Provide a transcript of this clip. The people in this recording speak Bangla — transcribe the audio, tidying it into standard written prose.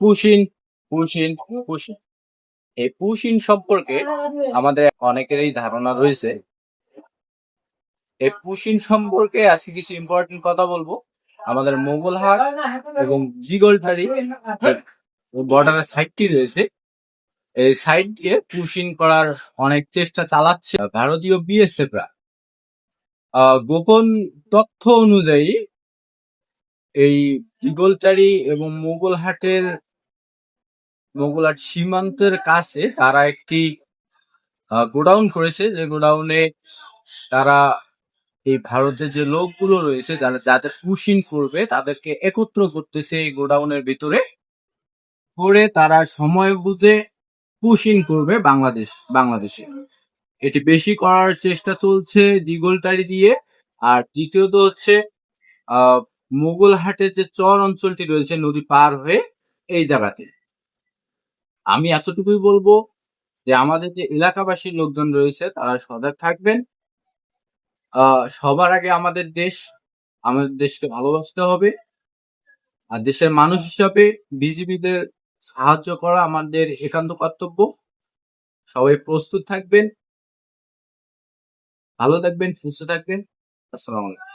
পুশিন পুশিন পুশিন এই পুশিন সম্পর্কে আমাদের অনেকেরই ধারণা রয়েছে। এই পুশিন সম্পর্কে আজকে কিছু ইম্পর্টেন্ট কথা বলবো। আমাদের মোগলহাট এবং দিগলঠারি বর্ডারের সাইডটি রয়েছে, এই সাইড দিয়ে পুশিন করার অনেক চেষ্টা চালাচ্ছে ভারতীয় বিএসএফরা। গোপন তথ্য অনুযায়ী এই দিগলটারি এবং মোগলহাট সীমান্তের কাছে তারা একটি গোডাউন করেছে, যে গোডাউনে তারা এই ভারতের যে লোকগুলো রয়েছে যাদের পুশিং করবে তাদেরকে একত্র করতেছে এই গোডাউনের ভিতরে, করে তারা সময় বুঝে পুশিং করবে বাংলাদেশে। এটি বেশি করার চেষ্টা চলছে দিগলটারি দিয়ে। আর দ্বিতীয়ত হচ্ছে মোগলহাটের যে চর অঞ্চলটি রয়েছে নদী পার হয়ে এই জায়গাতে। আমি এতটুকুই বলবো যে আমাদের যে এলাকাবাসী লোকজন রয়েছে তারা সজাগ থাকবেন। সবার আগে আমাদের দেশকে ভালোবাসতে হবে। আর দেশের মানুষ হিসাবে বিজিবিদের সাহায্য করা আমাদের একান্ত কর্তব্য। সবাই প্রস্তুত থাকবেন, ভালো থাকবেন, সুস্থ থাকবেন। আসসালামু আলাইকুম।